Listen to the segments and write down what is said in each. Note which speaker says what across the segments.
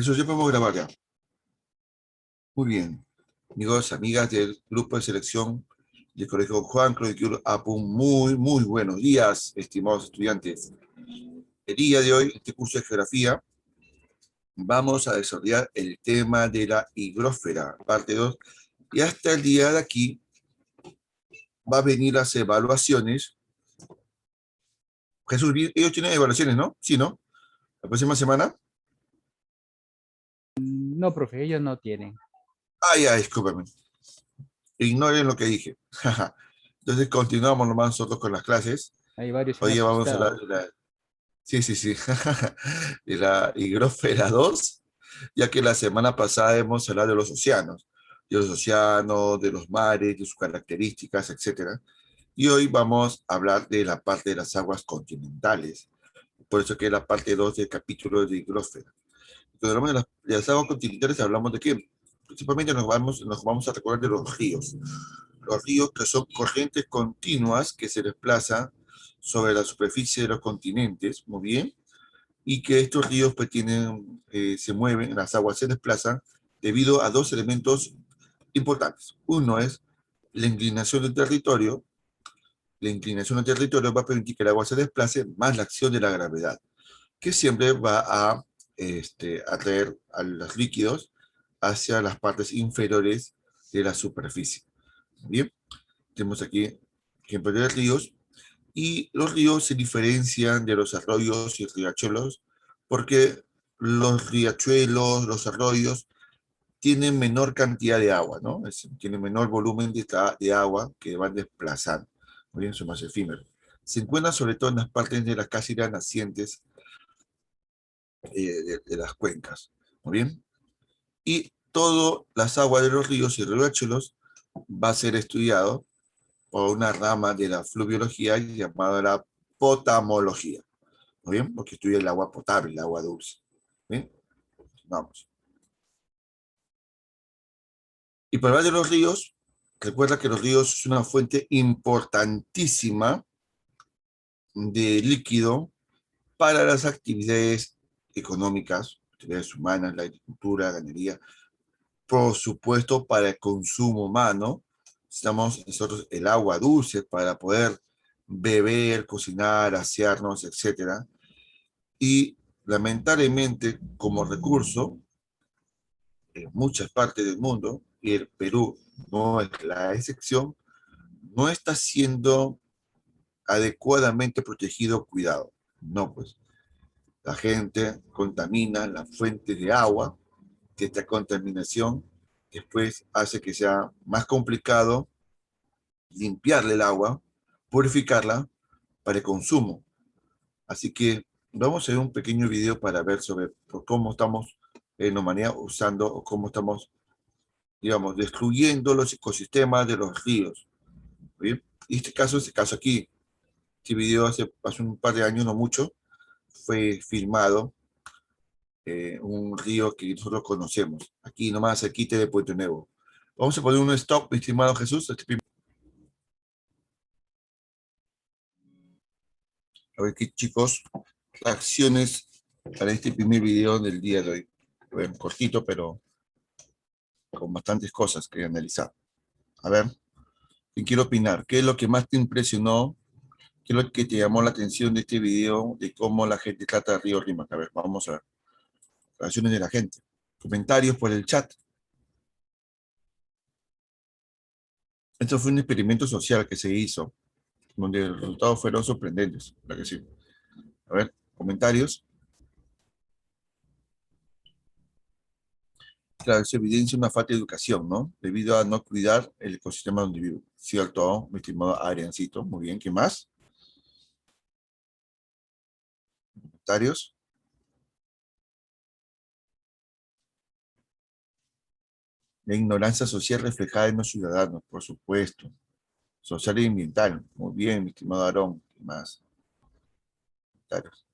Speaker 1: Jesús, ya podemos grabar ya. Muy bien. Amigos, amigas del grupo de selección del Colegio Juan Clodio Apun, muy buenos días, estimados estudiantes. El día de hoy, en este curso de geografía, vamos a desarrollar el tema de la higrósfera, parte 2, y hasta el día de aquí va a venir las evaluaciones. Jesús, ellos tienen evaluaciones, ¿no? Sí, ¿no? La próxima semana.
Speaker 2: No, profe, ellos no tienen.
Speaker 1: Ya, discúlpame. Ignoren lo que dije. Entonces continuamos nomás nosotros con las clases.
Speaker 2: Hay varios se han
Speaker 1: Hoy vamos a hablar
Speaker 2: asustado.
Speaker 1: de la, sí, sí, sí, de la higrósfera 2, ya que la semana pasada hemos hablado de los océanos, de los mares, de sus características, etcétera. Y hoy vamos a hablar de la parte de las aguas continentales. Por eso que es la parte 2 del capítulo de higrósfera. Cuando hablamos de las aguas continentales, hablamos de qué? Principalmente nos vamos a recordar de los ríos que son corrientes continuas que se desplazan sobre la superficie de los continentes, muy bien, y que estos ríos pues se mueven, las aguas se desplazan debido a dos elementos importantes. Uno es la inclinación del territorio. La inclinación del territorio va a permitir que el agua se desplace más la acción de la gravedad, que siempre va a atraer a los líquidos hacia las partes inferiores de la superficie. Bien, tenemos aquí ejemplos de ríos, y los ríos se diferencian de los arroyos y riachuelos porque los riachuelos, los arroyos, tienen menor cantidad de agua, ¿no? Tienen menor volumen de agua que van desplazando. Muy bien, son más efímeros. Se encuentran sobre todo en las partes de las casitas nacientes de las cuencas. Muy bien. Y todas las aguas de los ríos y riachuelos va a ser estudiado por una rama de la fluviología llamada la potamología. ¿Muy bien? Porque estudia el agua potable, el agua dulce. ¿Bien? Vamos. Y para hablar de los ríos, recuerda que los ríos es una fuente importantísima de líquido para las actividades económicas, actividades humanas, la agricultura, la ganadería, por supuesto para el consumo humano. Necesitamos nosotros el agua dulce para poder beber, cocinar, asearnos, etcétera. Y lamentablemente, como recurso, en muchas partes del mundo, y el Perú no es la excepción, no está siendo adecuadamente protegido o cuidado. No, pues la gente contamina las fuentes de agua, que esta contaminación después hace que sea más complicado limpiarle el agua, purificarla para el consumo. Así que vamos a ver un pequeño video para ver sobre cómo estamos en humanidad usando o cómo estamos, digamos, destruyendo los ecosistemas de los ríos. ¿Bien? Y este caso aquí, este video hace un par de años, no mucho, fue filmado un río que nosotros conocemos, aquí nomás, aquí de Puerto Nuevo. Vamos a poner un stop, mi estimado Jesús. A ver qué chicos, acciones para este primer video del día de hoy. Bueno, cortito, pero con bastantes cosas que analizar. A ver, ¿quién quiere opinar? ¿Qué es lo que más te impresionó? ¿Qué es lo que te llamó la atención de este video de cómo la gente trata al río Rímac? A ver, vamos a ver. Reacciones de la gente. Comentarios por el chat. Esto fue un experimento social que se hizo, donde los resultados fueron sorprendentes. ¿Verdad que sí? A ver, comentarios. Claro, se evidencia una falta de educación, ¿no? Debido a no cuidar el ecosistema donde vivo. ¿Cierto, mi estimado Ariancito? Muy bien, ¿qué más? Comentarios. La ignorancia social reflejada en los ciudadanos, por supuesto. Social y ambiental. Muy bien, mi estimado Aarón. ¿Qué más? Comentarios.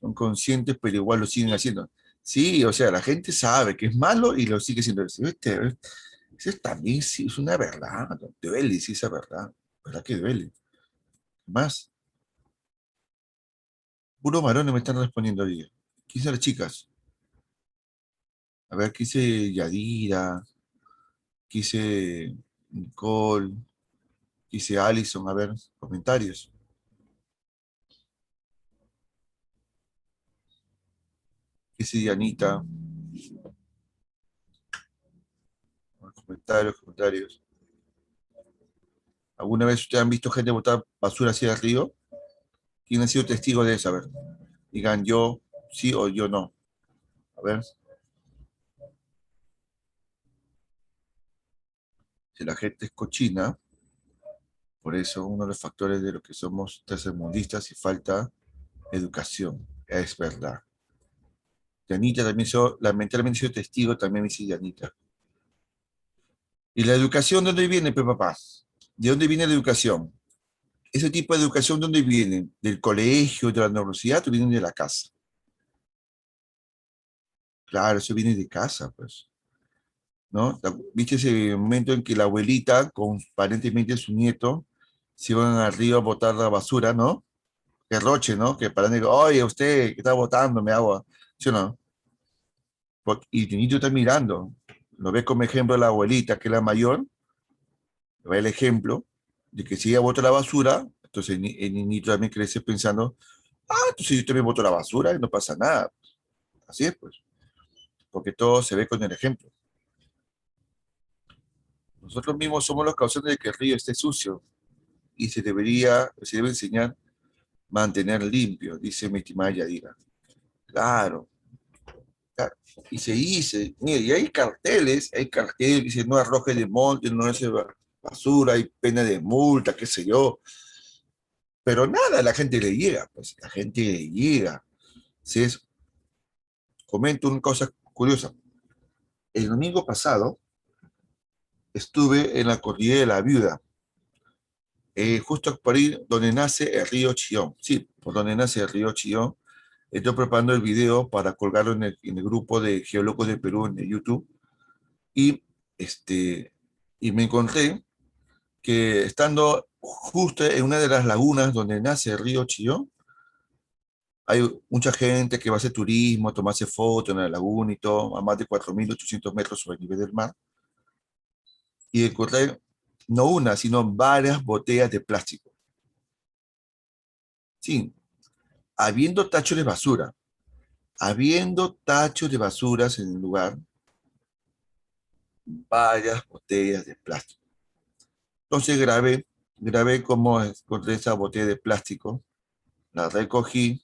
Speaker 1: Son conscientes, pero igual lo siguen haciendo. Sí, o sea, la gente sabe que es malo y lo sigue haciendo. Eso también sí, es una verdad. Duele, sí, esa verdad. ¿Verdad que duele? Más. Puros varones me están respondiendo hoy. ¿Quién son las chicas? A ver, ¿qué dice Yadira? ¿Qué dice Nicole? ¿Qué dice Allison? A ver, comentarios. ¿Qué dice Dianita? Comentarios, comentarios. ¿Alguna vez ustedes han visto gente botar basura hacia el río? ¿Quién ha sido testigo de eso? A ver, digan yo sí o yo no. A ver, si la gente es cochina, por eso uno de los factores de lo que somos tercermundistas y falta educación. Es verdad. Yanita también, lamentablemente, soy testigo, también me dice Yanita. ¿Y la educación de dónde viene, pe papá? ¿De dónde viene la educación? Ese tipo de educación, ¿de dónde viene? ¿Del colegio, de la universidad o viene de la casa? Claro, eso viene de casa, pues, ¿no? ¿Viste ese momento en que la abuelita, con aparentemente su nieto, se iban al río a botar la basura, ¿no? Que roche, ¿no? Que para digo, oye, usted que está botando mi agua, ¿sí o no? Y el niño está mirando, lo ve como ejemplo la abuelita, que es la mayor, le va el ejemplo de que si ella bota la basura, entonces el niñito también crece pensando, entonces yo también boto la basura y no pasa nada. Así es, pues, porque todo se ve con el ejemplo. Nosotros mismos somos los causantes de que el río esté sucio y se debe enseñar a mantener limpio, dice mi estimada Yadira. Claro, claro. Y se dice, mire, y hay carteles que dicen no arroje de monte, no es basura, hay pena de multa, qué sé yo, pero nada, la gente le llega, pues, la gente le llega. Si es, comento una cosa curiosa. El domingo pasado estuve en la cordillera de la Viuda, justo por ahí donde nace el río Chillón. Sí, por donde nace el río Chillón. Estoy preparando el video para colgarlo en el grupo de Geólogos de Perú en el YouTube. Y, este, y me encontré que estando justo en una de las lagunas donde nace el río Chillón, hay mucha gente que va a hacer turismo, a tomarse fotos en la laguna y todo, a más de 4.800 metros sobre el nivel del mar. Y encontré no una, sino varias botellas de plástico. Sí, habiendo tachos de basura, habiendo tachos de basuras en el lugar, varias botellas de plástico. Entonces grabé cómo encontré esa botella de plástico, la recogí,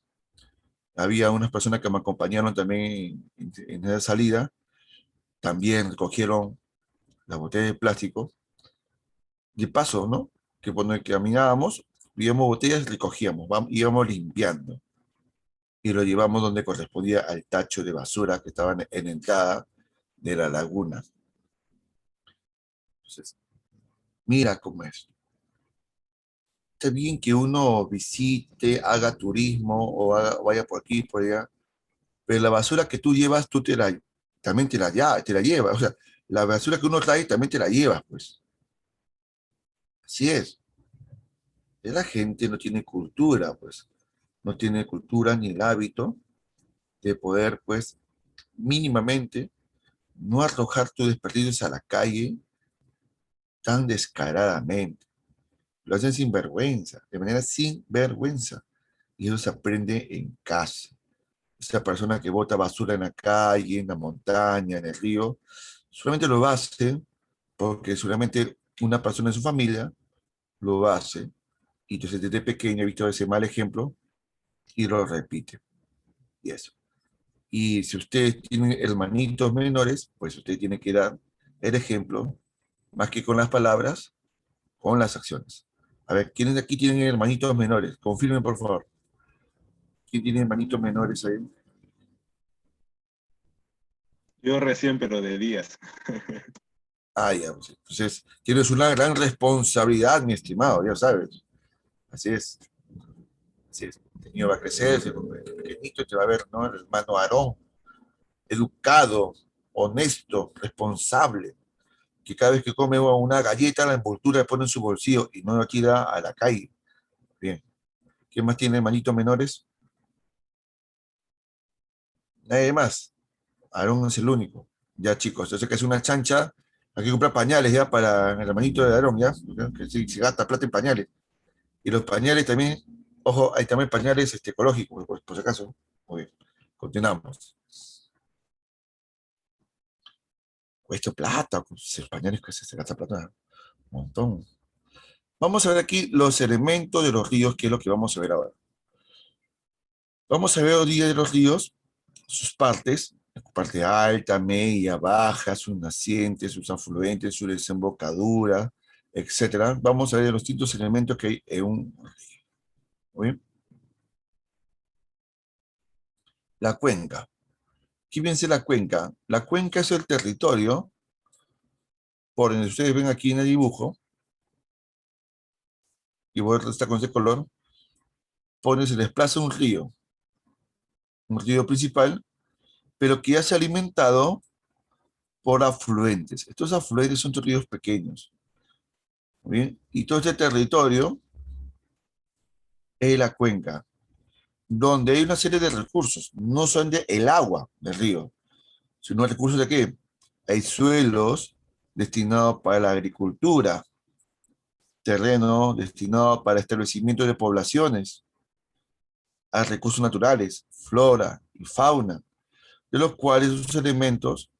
Speaker 1: había unas personas que me acompañaron también en esa salida, también recogieron la botella de plástico, de paso, ¿no? Que cuando caminábamos, víamos botellas, recogíamos, íbamos limpiando y lo llevamos donde correspondía al tacho de basura que estaban en la entrada de la laguna. Entonces, mira cómo es. Está bien que uno visite, haga turismo o vaya por aquí, por allá, pero la basura que tú llevas, también te la llevas. O sea, la basura que uno trae también te la llevas, pues. Así es. La gente no tiene cultura, pues. No tiene cultura ni el hábito de poder, pues, mínimamente no arrojar tus desperdicios a la calle tan descaradamente. Lo hacen sin vergüenza, de manera sin vergüenza. Y eso se aprende en casa. Esa persona que bota basura en la calle, en la montaña, en el río, solamente lo hace porque seguramente una persona de su familia lo hace. Y entonces desde pequeño he visto ese mal ejemplo y lo repite. Y eso. Y si ustedes tienen hermanitos menores, pues usted tiene que dar el ejemplo, más que con las palabras, con las acciones. A ver, ¿quiénes de aquí tienen hermanitos menores? Confirmen, por favor. ¿Quién tiene hermanitos menores ahí?
Speaker 3: Yo recién, pero de días.
Speaker 1: Ya, pues, entonces tienes una gran responsabilidad, mi estimado, ya sabes. Así es, así es. El niño va a crecer, el pequeñito te va a ver, ¿no? El hermano Aarón, educado, honesto, responsable, que cada vez que come una galleta, la envoltura la pone en su bolsillo y no la tira a la calle. Bien. ¿Quién más tiene hermanitos menores? Nadie más. Aarón es el único. Ya, chicos, yo sé que es una chancha. Hay que comprar pañales ya para el hermanito de Aarón, ¿ya? Que se gasta plata en pañales. Y los pañales también, ojo, hay también pañales ecológicos, por si acaso. Muy bien, continuamos. Cuesta plata, pues, el pañales que se gasta plata un montón. Vamos a ver aquí los elementos de los ríos, que es lo que vamos a ver ahora. Vamos a ver hoy día de los ríos, sus partes, la parte alta, media, baja, sus nacientes, sus afluentes, su desembocadura, etcétera. Vamos a ver los distintos elementos que hay en un río. ¿Muy bien? La cuenca. ¿Qué viene a ser la cuenca? La cuenca es el territorio, por donde ustedes ven aquí en el dibujo, y voy a restar con ese color, por donde se desplaza un río principal, pero que ya se ha alimentado por afluentes. Estos afluentes son ríos pequeños. ¿Muy bien? Y todo este territorio es la cuenca, donde hay una serie de recursos, no son de el agua del río, sino recursos de qué? Hay suelos destinados para la agricultura, terreno destinado para establecimiento de poblaciones, a recursos naturales, flora y fauna, de los cuales esos elementos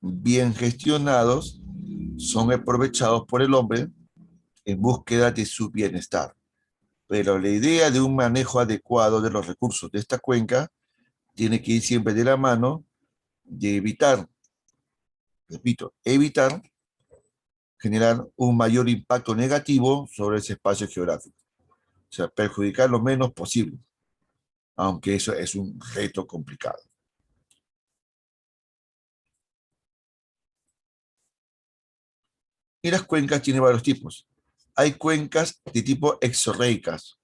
Speaker 1: bien gestionados son aprovechados por el hombre en búsqueda de su bienestar. Pero la idea de un manejo adecuado de los recursos de esta cuenca tiene que ir siempre de la mano de evitar, repito, evitar generar un mayor impacto negativo sobre ese espacio geográfico. O sea, perjudicar lo menos posible, aunque eso es un reto complicado. Y las cuencas tienen varios tipos. Hay cuencas de tipo exorreicas,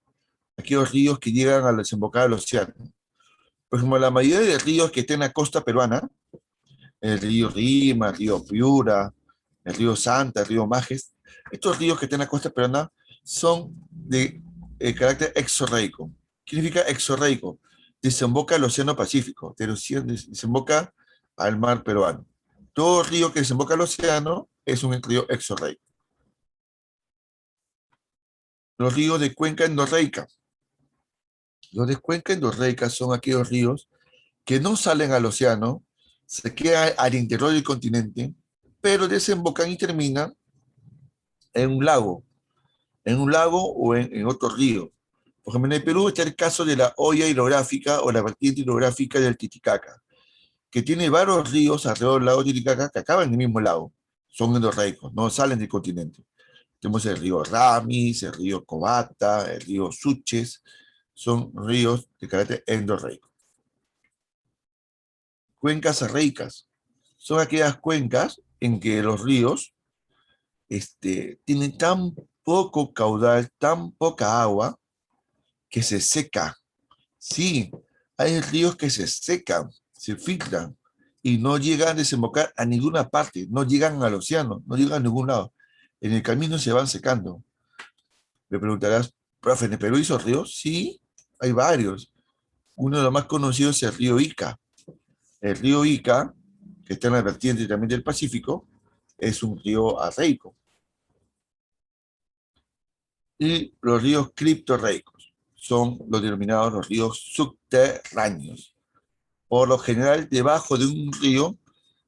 Speaker 1: aquellos ríos que llegan a desembocar al océano. Por ejemplo, la mayoría de ríos que están en la costa peruana, el río Rima, el río Piura, el río Santa, el río Majes, estos ríos que están en la costa peruana son de carácter exorreico. ¿Qué significa exorreico? Desemboca al Océano Pacífico, desemboca al mar peruano. Todo río que desemboca al océano es un río exorreico. Los ríos de cuenca endorreica. Los de cuenca endorreica son aquellos ríos que no salen al océano, se quedan al interior del continente, pero desembocan y terminan en un lago o en otro río. Por ejemplo, en el Perú está el caso de la hoya hidrográfica o la vertiente hidrográfica del Titicaca, que tiene varios ríos alrededor del lago Titicaca que acaban en el mismo lago. Son endorreicos, no salen del continente. Tenemos el río Ramis, el río Cobata, el río Suches, son ríos de carácter endorreico. Cuencas arreicas son aquellas cuencas en que los ríos tienen tan poco caudal, tan poca agua, que se seca. Sí, hay ríos que se secan, se filtran y no llegan a desembocar a ninguna parte, no llegan al océano, no llegan a ningún lado. En el camino se van secando. Me preguntarás, profe, ¿en el Perú hizo ríos? Sí, hay varios. Uno de los más conocidos es el río Ica. El río Ica, que está en la vertiente también del Pacífico, es un río arreico. Y los ríos criptorreicos son los denominados los ríos subterráneos. Por lo general, debajo de un río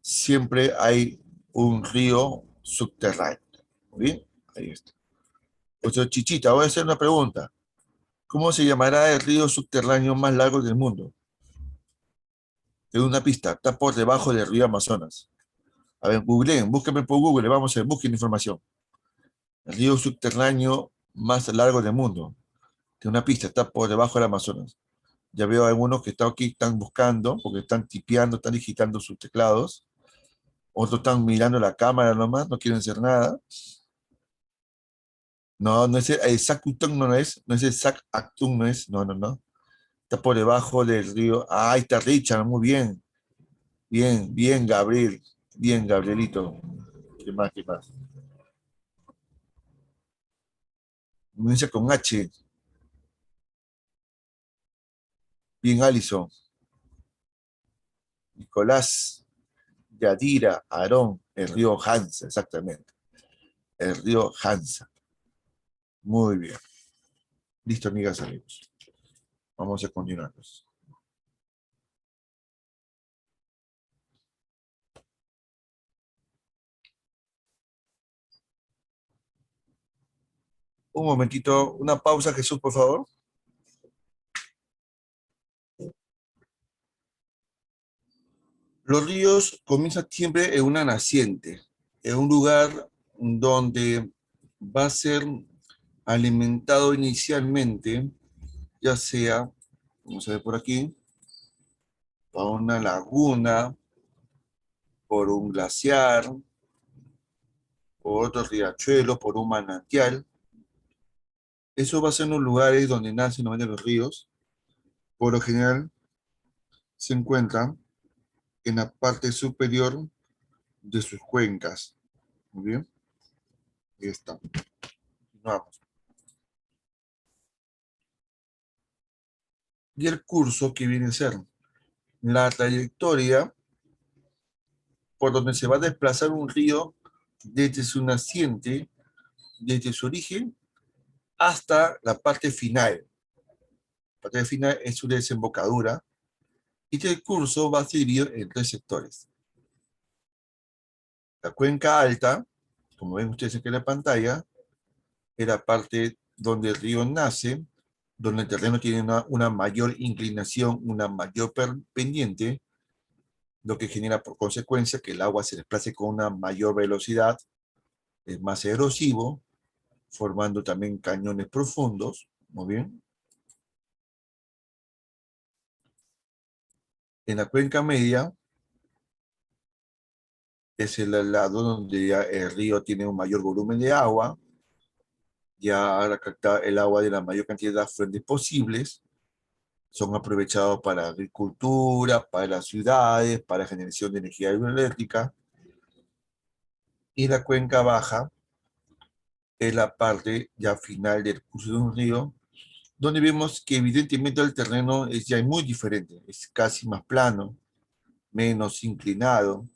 Speaker 1: siempre hay un río subterráneo. ¿Muy bien? Ahí está. Pues Chichita, voy a hacer una pregunta. ¿Cómo se llamará el río subterráneo más largo del mundo? Te doy una pista. Está por debajo del río Amazonas. A ver, googleen, búsquenme por Google, vamos a ver, busquen información. El río subterráneo más largo del mundo. Tiene una pista, está por debajo del Amazonas. Ya veo algunos que están aquí, están buscando, porque están tipeando, están digitando sus teclados. Otros están mirando la cámara nomás, no quieren hacer nada. No, no es el Sacutung, no es el Sac Actung, no es, no, no, no. Está por debajo del río. Ah, ahí está Richard, muy bien. Bien, bien, Gabriel. Bien, Gabrielito. ¿Qué más, qué más? Comienza con H. Bien, Alison. Nicolás. Yadira, Arón, el río Hansa, exactamente. El río Hansa. Muy bien. Listo, amigas, amigos. Vamos a continuar, pues. Un momentito, una pausa, Jesús, por favor. Los ríos comienzan siempre en una naciente, en un lugar donde va a ser alimentado inicialmente, ya sea, vamos a ver por aquí, por una laguna, por un glaciar, por otro riachuelo, por un manantial. Eso va a ser en los lugares donde nacen normalmente los ríos. Por lo general se encuentran en la parte superior de sus cuencas. Muy bien, ahí está. Vamos. Y el curso que viene a ser la trayectoria por donde se va a desplazar un río desde su naciente, desde su origen, hasta la parte final. La parte final es su desembocadura, y este curso va a ser dividido en tres sectores. La cuenca alta, como ven ustedes aquí en la pantalla, es la parte donde el río nace, donde el terreno tiene una mayor inclinación, una mayor pendiente, lo que genera por consecuencia que el agua se desplace con una mayor velocidad, es más erosivo, formando también cañones profundos. Muy bien. En la cuenca media es el lado donde ya el río tiene un mayor volumen de agua, ya ahora captar el agua de la mayor cantidad de afluentes posibles, son aprovechados para agricultura, para las ciudades, para generación de energía hidroeléctrica, y la cuenca baja es la parte ya final del curso de un río, donde vemos que evidentemente el terreno es ya muy diferente, es casi más plano, menos inclinado,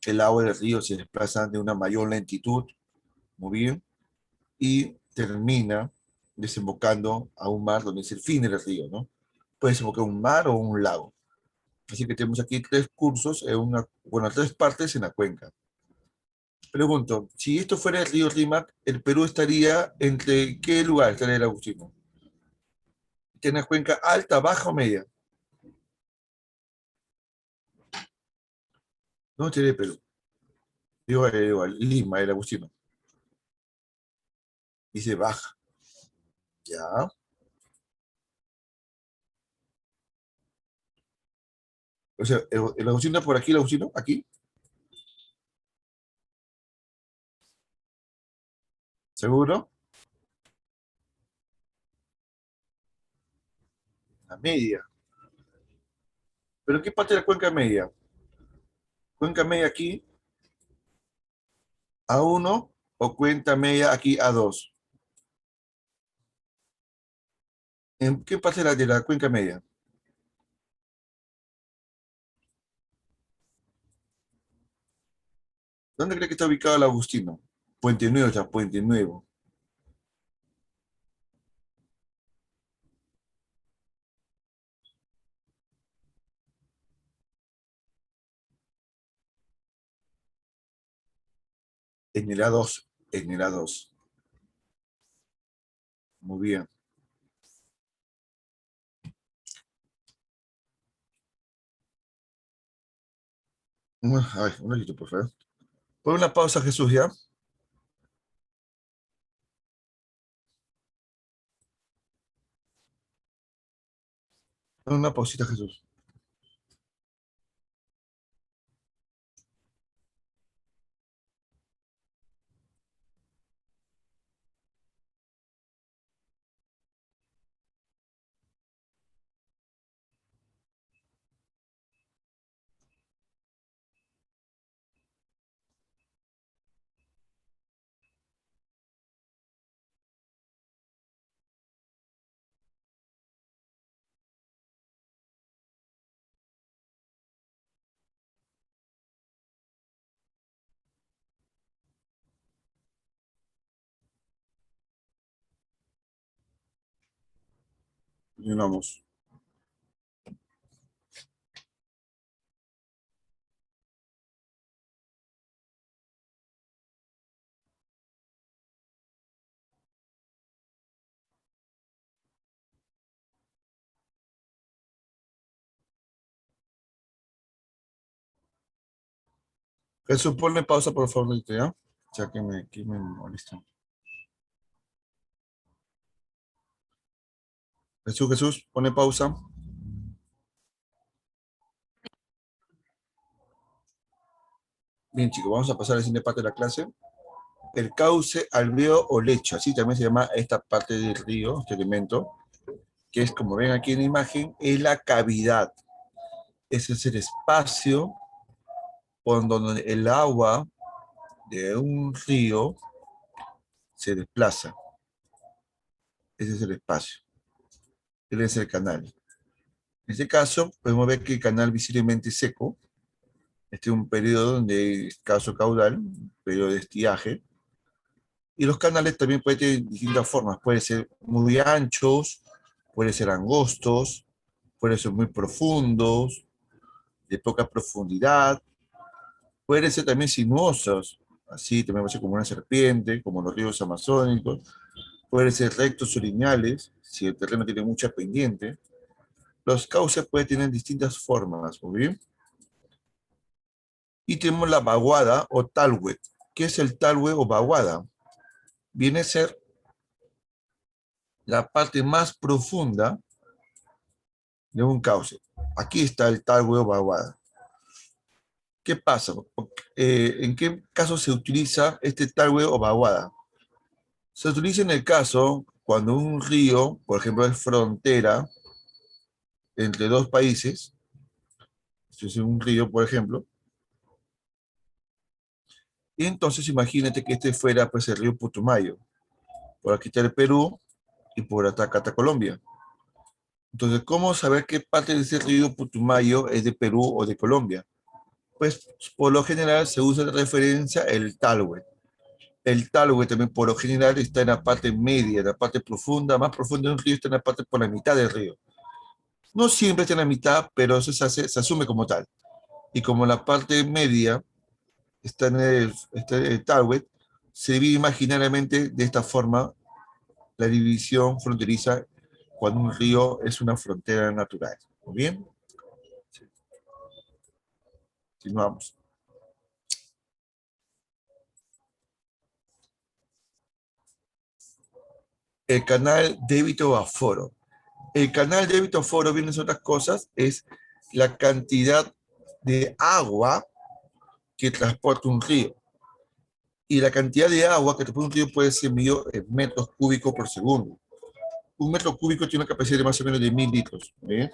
Speaker 1: el agua del río se desplaza de una mayor lentitud, muy bien, y termina desembocando a un mar donde es el fin del río, ¿no? Puede desembocar un mar o un lago. Así que tenemos aquí tres cursos, bueno, tres partes en la cuenca. Pregunto, si esto fuera el río Rímac, el Perú estaría entre ¿qué lugar estaría el Agustino? ¿Tiene una cuenca alta, baja o media? ¿Dónde estaría el Perú? Digo, Lima, el Agustino. Dice baja. Ya. O sea, el Agustino por aquí, el Agustino, aquí. ¿Seguro? La media. ¿Pero qué parte de la cuenca media? ¿Cuenca media aquí a uno o cuenca media aquí a 2? ¿En qué parte de la cuenca media? ¿Dónde cree que está ubicado el Agustino? Puente Nuevo, ya, Puente Nuevo. En el A2. En el A2. Muy bien. Ay, un ratito, por favor. Pon una pausa, Jesús, ¿ya? Pon una pausita, Jesús. Continuamos. Jesús, ponle pausa, por favor, ¿ya? Ya que me molesta. Jesús, pone pausa. Bien, chicos, vamos a pasar a la siguiente parte de la clase. El cauce, alveo o lecho, así también se llama esta parte del río, este elemento, que es, como ven aquí en la imagen, es la cavidad. Ese es el espacio por donde el agua de un río se desplaza. Ese es el espacio. Ese es el canal. En este caso, podemos ver que el canal visiblemente seco. Este es un periodo donde hay escaso caudal, un periodo de estiaje. Y los canales también pueden tener distintas formas. Pueden ser muy anchos, pueden ser angostos, pueden ser muy profundos, de poca profundidad. Pueden ser también sinuosos, así también puede ser como una serpiente, como los ríos amazónicos. Pueden ser rectos o lineales, si el terreno tiene mucha pendiente. Los cauces pueden tener distintas formas, ¿muy bien? Y tenemos la vaguada o talhue. ¿Qué es el talhue o vaguada? Viene a ser la parte más profunda de un cauce. Aquí está el talhue o vaguada. ¿Qué pasa? ¿En qué caso se utiliza este talhue o vaguada? Se utiliza en el caso cuando un río, por ejemplo, es frontera entre dos países. Esto es un río, por ejemplo. Y entonces imagínate que este fuera pues el río Putumayo. Por aquí está el Perú y por acá está Colombia. Entonces, ¿cómo saber qué parte de ese río Putumayo es de Perú o de Colombia? Pues por lo general se usa de referencia el talhue. El talhue también por lo general está en la parte media, en la parte profunda, más profunda de un río está en la parte por la mitad del río. No siempre está en la mitad, pero eso se asume como tal. Y como la parte media está en el talhue, se divide imaginariamente de esta forma la división fronteriza cuando un río es una frontera natural. ¿Muy bien? Continuamos. El canal débito-aforo. El canal débito-aforo, vienen otras cosas, es la cantidad de agua que transporta un río. Y la cantidad de agua que transporta un río puede ser medido en metros cúbicos por segundo. Un metro cúbico tiene una capacidad de más o menos de 1000 litros. ¿Ves?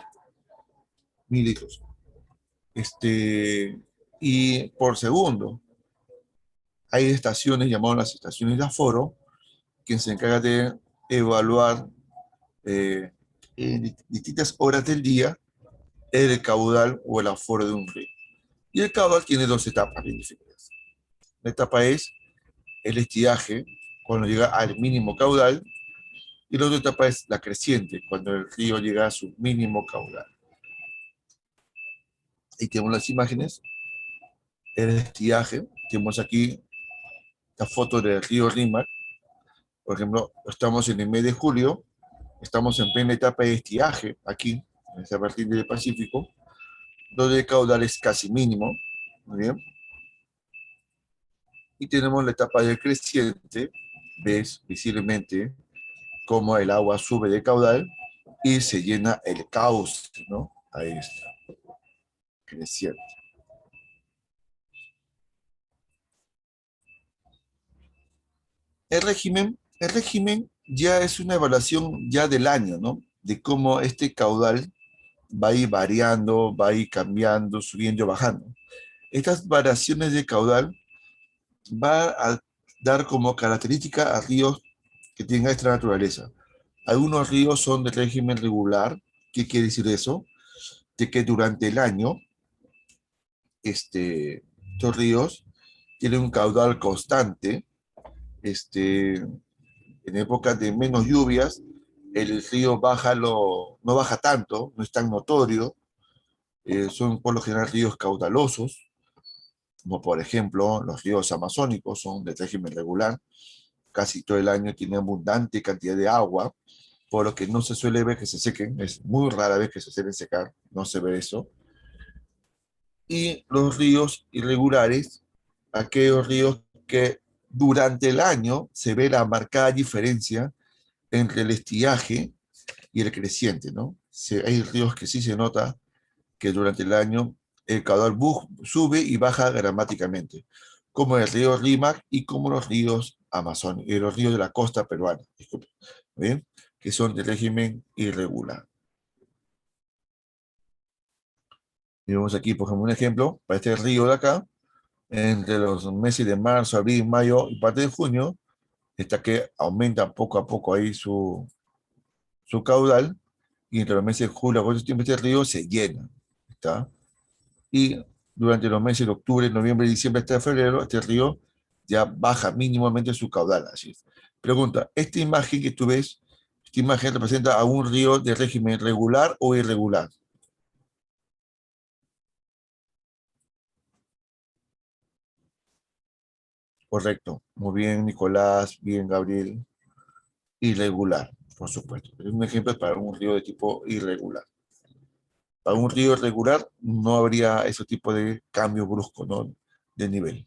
Speaker 1: 1000 litros. Y por segundo. Hay estaciones llamadas las estaciones de aforo, que se encargan de evaluar en distintas horas del día el caudal o el aforo de un río. Y el caudal tiene dos etapas bien definidas. La etapa es el estiaje, cuando llega al mínimo caudal, y la otra etapa es la creciente, cuando el río llega a su mínimo caudal. Ahí tenemos las imágenes, el estiaje, tenemos aquí la foto del río Rímac, por ejemplo, estamos en el mes de julio, estamos en plena etapa de estiaje aquí, en esta parte del Pacífico, donde el caudal es casi mínimo, muy bien. Y tenemos la etapa del creciente, ves visiblemente cómo el agua sube de caudal y se llena el cauce, ¿no? Ahí está, creciente. El régimen ya es una evaluación ya del año, ¿no? De cómo este caudal va a ir variando, va a ir cambiando, subiendo, bajando. Estas variaciones de caudal va a dar como característica a ríos que tengan esta naturaleza. Algunos ríos son de régimen regular. ¿Qué decir eso? De que durante el año estos ríos tienen un caudal constante. En épocas de menos lluvias, el río no baja tanto, no es tan notorio, son por lo general ríos caudalosos, como por ejemplo los ríos amazónicos, son de régimen regular, casi todo el año tienen abundante cantidad de agua, por lo que no se suele ver que se sequen, es muy rara vez que se suelen secar, no se ve eso. Y los ríos irregulares, aquellos ríos que durante el año se ve la marcada diferencia entre el estiaje y el creciente, ¿no? Hay ríos que sí se nota que durante el año el caudal sube y baja dramáticamente, como el río Rímac y como los ríos Amazonas, y los ríos de la costa peruana, disculpe, ¿bien? Que son de régimen irregular. Y vemos aquí, por ejemplo, un ejemplo para este río de acá, entre los meses de marzo, abril, mayo y parte de junio, está que aumenta poco a poco ahí su caudal, y entre los meses de julio, agosto y septiembre este río se llena, ¿está? Y durante los meses de octubre, noviembre, diciembre hasta febrero, este río ya baja mínimamente su caudal. Así es. Pregunta, ¿esta imagen que tú ves, esta imagen representa a un río de régimen regular o irregular? Correcto. Muy bien, Nicolás, bien, Gabriel. Irregular, por supuesto. Es un ejemplo para un río de tipo irregular. Para un río irregular no habría ese tipo de cambio brusco, ¿no? De nivel.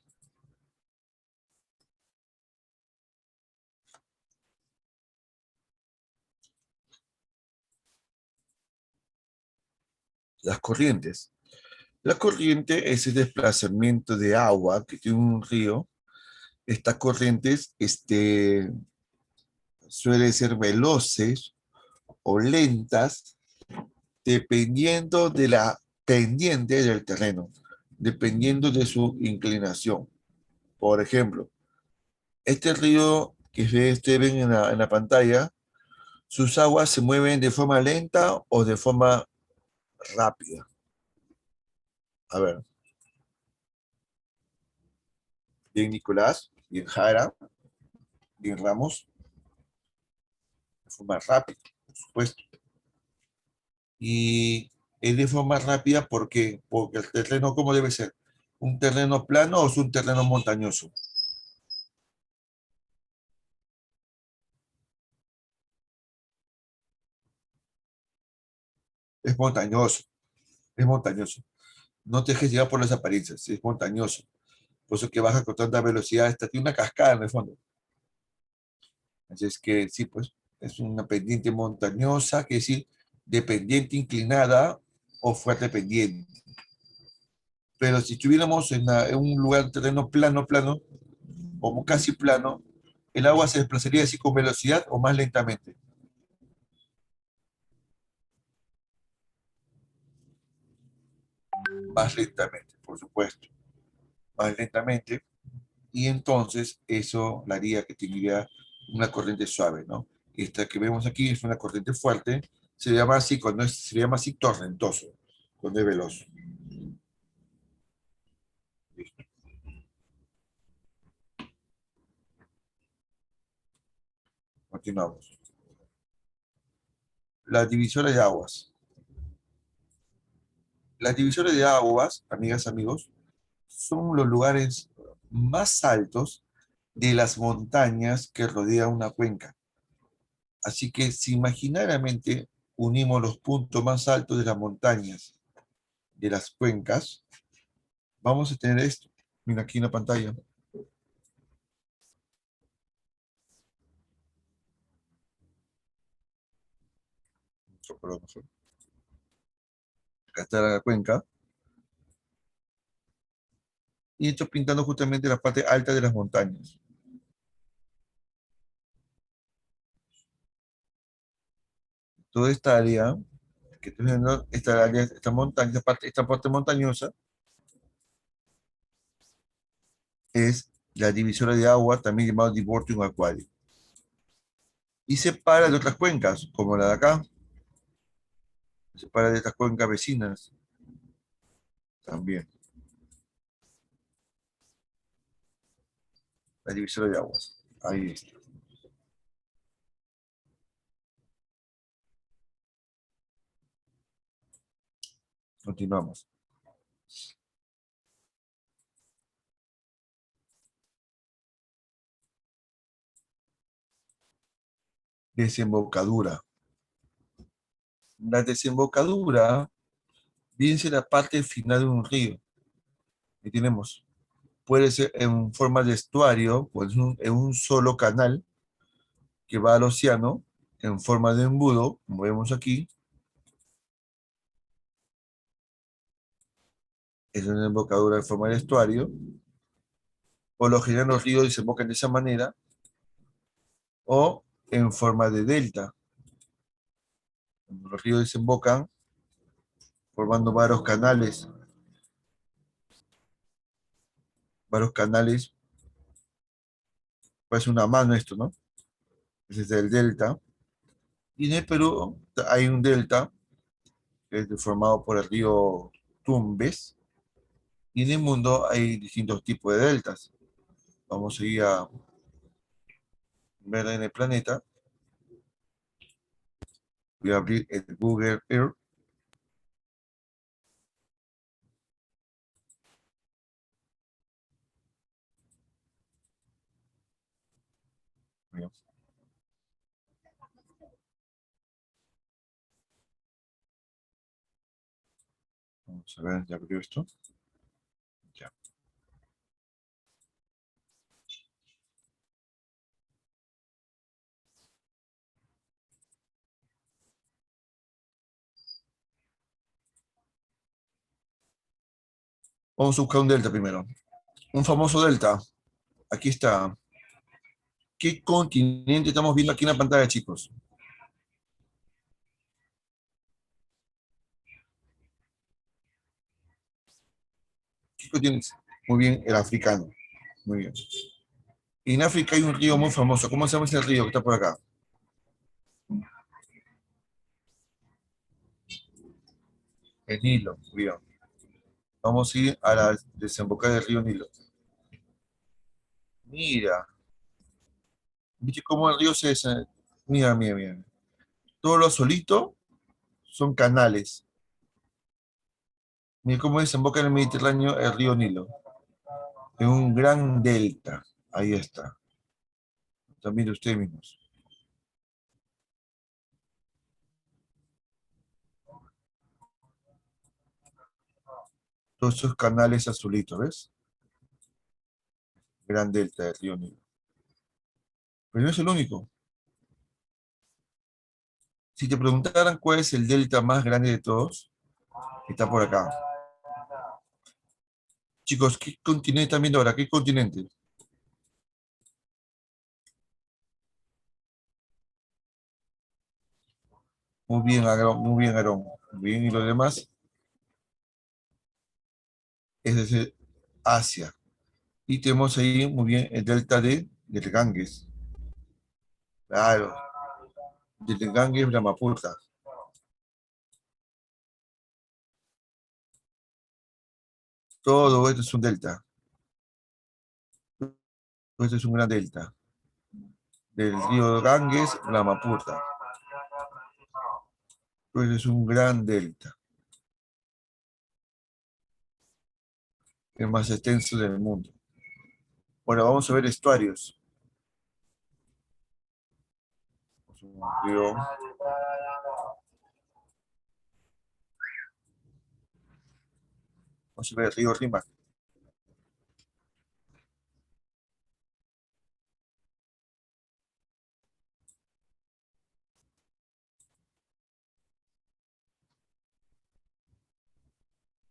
Speaker 1: Las corrientes. La corriente es el desplazamiento de agua que tiene un río. Estas corrientes suelen ser veloces o lentas dependiendo de la pendiente del terreno, dependiendo de su inclinación. Por ejemplo, este río que ustedes ven en la pantalla, sus aguas se mueven de forma lenta o de forma rápida. A ver, bien Nicolás, bien Jara, bien Ramos, de forma rápida, por supuesto. Y es de forma rápida porque el terreno, ¿cómo debe ser? ¿Un terreno plano o es un terreno montañoso? Es montañoso, es montañoso. No te dejes llevar por las apariencias, es montañoso. Por eso que baja con tanta velocidad, esta tiene una cascada en el fondo. Así es que sí, pues es una pendiente montañosa, que decir, de pendiente inclinada o fuerte pendiente. Pero si estuviéramos en un lugar, terreno plano, plano, o casi plano, el agua se desplazaría así con velocidad o más lentamente. Más lentamente, por supuesto, más lentamente, y entonces eso le haría que tendría una corriente suave, ¿no? Esta que vemos aquí es una corriente fuerte, se llama así, se llama así torrentoso, cuando es veloz. Listo. Continuamos. Las divisoras de aguas. Las divisoras de aguas, amigas, amigos, son los lugares más altos de las montañas que rodean una cuenca. Así que si imaginariamente unimos los puntos más altos de las montañas de las cuencas, vamos a tener esto. Mira aquí en la pantalla. Acá está la cuenca. Y esto pintando justamente la parte alta de las montañas. Toda esta área, que estoy viendo, esta área, esta montaña, esta parte montañosa, es la divisora de agua, también llamado Divortium Aquario. Y se separa de otras cuencas, como la de acá, se separa de estas cuencas vecinas también, la divisora de aguas. Ahí está. Continuamos. Desembocadura. La desembocadura viene a ser la parte final de un río. Y tenemos, puede ser en forma de estuario, o en un solo canal que va al océano, en forma de embudo, como vemos aquí. Es una desembocadura en forma de estuario. Por lo general los ríos desembocan de esa manera, o en forma de delta. Los ríos desembocan formando varios canales, parece una mano esto, ¿no? Ese es el delta. Y en el Perú hay un delta que es formado por el río Tumbes, y en el mundo hay distintos tipos de deltas. Vamos a ir a ver en el planeta. Voy a abrir el Google Earth. Bien, vamos a ver, ya abrió esto. Ya. Vamos a buscar un delta primero. Un famoso delta. Aquí está. ¿Qué continente estamos viendo aquí en la pantalla, chicos? ¿Qué continente? Muy bien, el africano. Muy bien. En África hay un río muy famoso. ¿Cómo se llama ese río que está por acá? El Nilo. Muy bien. Vamos a ir a la desembocada del río Nilo. Mira, ¿viste cómo el río Mira, mira, mira. Todo lo solito son canales. Mira cómo desemboca en el Mediterráneo el río Nilo. En un gran delta. Ahí está. También ustedes mismos. Todos esos canales azulitos, ¿ves? Gran delta del río Nilo. Pero no es el único. Si te preguntaran cuál es el delta más grande de todos, está por acá. Chicos, ¿qué continente están viendo ahora? ¿Qué continente? Muy bien, Aarón, muy bien, Aarón. Muy bien, y lo demás es desde Asia. Y tenemos ahí muy bien el delta del Ganges. Claro, del Ganges Brahmaputra. Todo esto es un delta. Todo esto es un gran delta. Del río Ganges, Brahmaputra. Todo esto es un gran delta. El más extenso del mundo. Bueno, vamos a ver estuarios. Un río. Vamos a ver el río Rímac.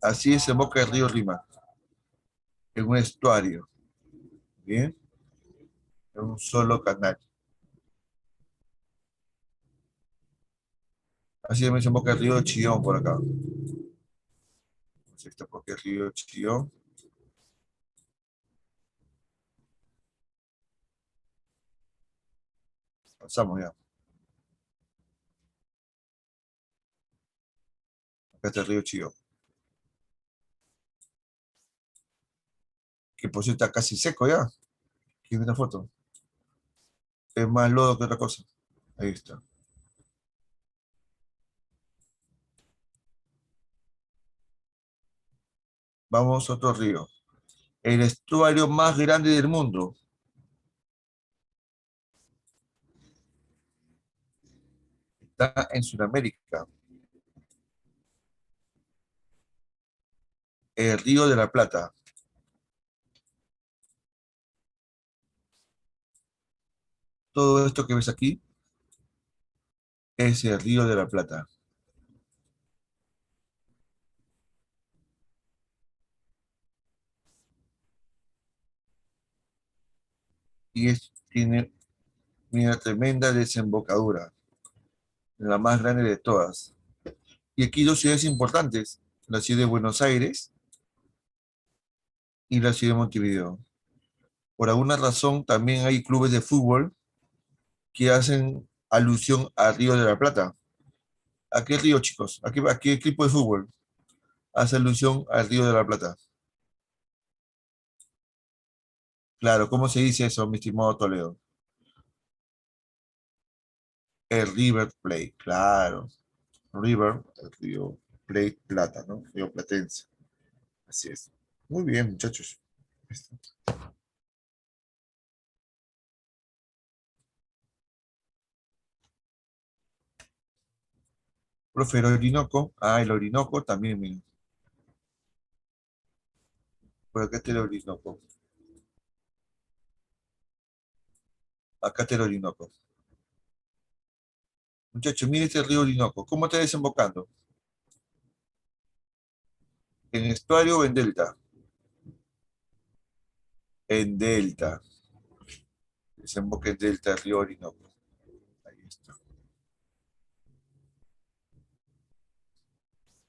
Speaker 1: Así desemboca el río Rímac. En un estuario. Bien. En un solo canal. Así también desemboca el río Chillón por acá. Está porque el río Chillón. Pasamos ya. Acá está el río Chillón. Que por cierto está casi seco ya. ¿Quién ve esta foto? Es más lodo que otra cosa. Ahí está. Vamos a otro río. El estuario más grande del mundo está en Sudamérica. El Río de la Plata. Todo esto que ves aquí es el Río de la Plata. Tiene una tremenda desembocadura, la más grande de todas. Y aquí dos ciudades importantes, la ciudad de Buenos Aires y la ciudad de Montevideo. Por alguna razón también hay clubes de fútbol que hacen alusión al Río de la Plata. ¿A qué río, chicos? ¿A qué equipo de fútbol hace alusión al Río de la Plata? Claro, ¿cómo se dice eso, mi estimado Toledo? El River Plate, claro. River, el Río Plate Plata, ¿no? Río Platense. Así es. Muy bien, muchachos. Profe, el Orinoco. Ah, el Orinoco también, miren. Por acá está el Orinoco. Acá está el Orinoco. Muchachos, miren este río Orinoco. ¿Cómo está desembocando? ¿En estuario o en delta? En delta. Desemboca en delta el río Orinoco. Ahí está.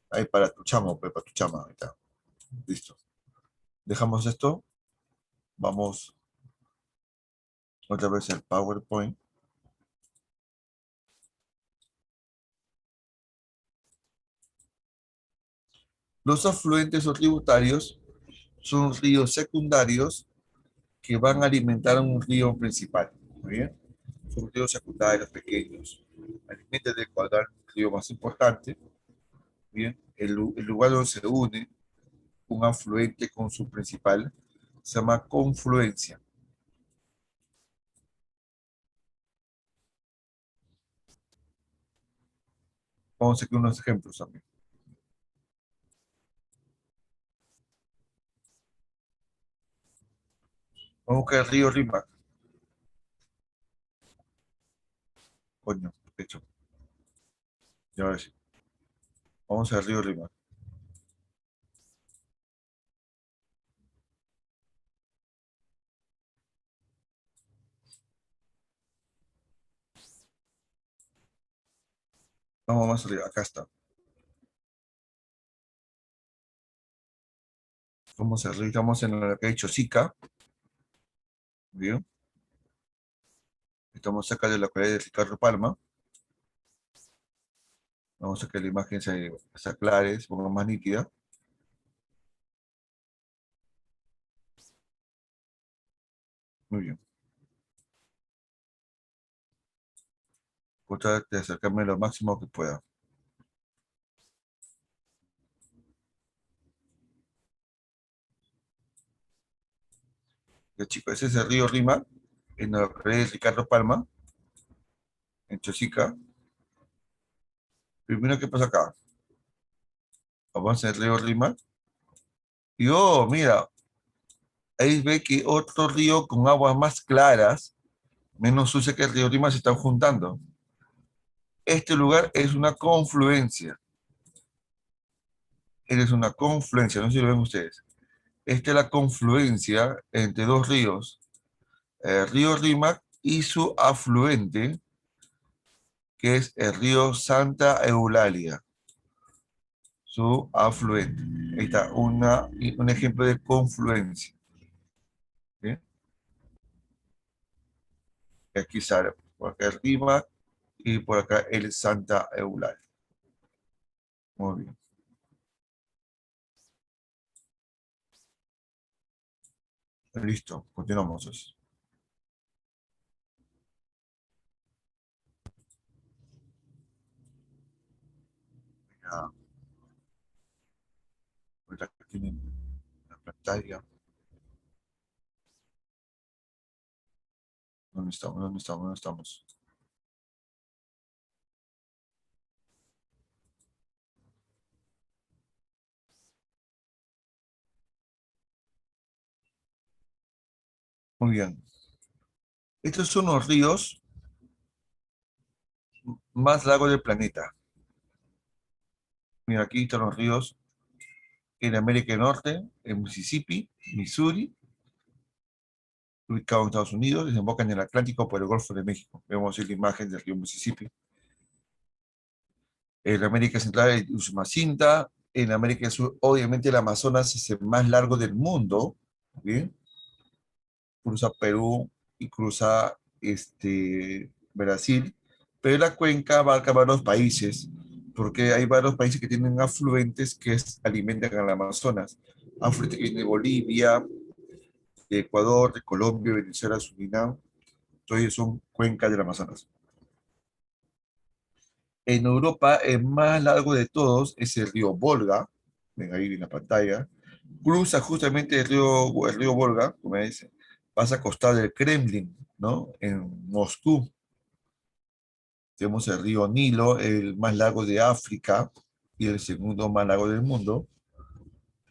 Speaker 1: Ahí para tu chamo, pues, para tu chama. Ahí está. Listo. Dejamos esto. Vamos otra vez al PowerPoint. Los afluentes o tributarios son ríos secundarios que van a alimentar a un río principal. ¿Muy bien? Son ríos secundarios pequeños. Alimentan del cuadral un río más importante. Bien, el lugar donde se une un afluente con su principal se llama confluencia. Vamos a hacer unos ejemplos también. Vamos a buscar el río Rímac. Coño, de hecho, ya ahora sí. Vamos al río Rímac. Vamos más arriba, acá está. Vamos a arriba, estamos en la que ha dicho Sica. Bien. Estamos cerca de la calle de Ricardo Palma. Vamos a que la imagen se aclare, se ponga más nítida. Muy bien. Voy a tratar de acercarme lo máximo que pueda. Ya, chicos, ese es el río Rímac, en la calle de Ricardo Palma, en Chosica. Primero, ¿qué pasa acá? Vamos al río Rímac. Y oh, mira, ahí ve que otro río con aguas más claras, menos sucia que el río Rímac, se están juntando. Este lugar es una confluencia. Es una confluencia, no sé si lo ven ustedes. Esta es la confluencia entre dos ríos, el río Rímac y su afluente, que es el río Santa Eulalia, su afluente. Ahí está, un ejemplo de confluencia. ¿Sí? Y aquí sale, por acá el Rímac y por acá el Santa Eulalia. Muy bien. Listo, continuamos. Ya, ahorita aquí Pantalla. ¿Dónde estamos? ¿Dónde estamos? ¿Dónde estamos? Muy bien. Estos son los ríos más largos del planeta. Mira, aquí están los ríos en América del Norte, en Mississippi, Missouri, ubicado en Estados Unidos, desembocan en el Atlántico por el Golfo de México. Vemos aquí la imagen del río Mississippi. En América Central, el Usumacinta. En América del Sur, obviamente, el Amazonas es el más largo del mundo. ¿Bien? Cruza Perú y cruza Brasil, pero la cuenca abarca varios países, porque hay varios países que tienen afluentes alimentan al Amazonas. Afluentes que vienen de Bolivia, de Ecuador, de Colombia, Venezuela, Surinam, entonces son cuencas del Amazonas. En Europa, el más largo de todos es el río Volga, ven ahí en la pantalla, cruza justamente el río Volga, como dice, pasa a costado del Kremlin, ¿no? En Moscú. Tenemos el río Nilo, el más largo de África y el segundo más largo del mundo.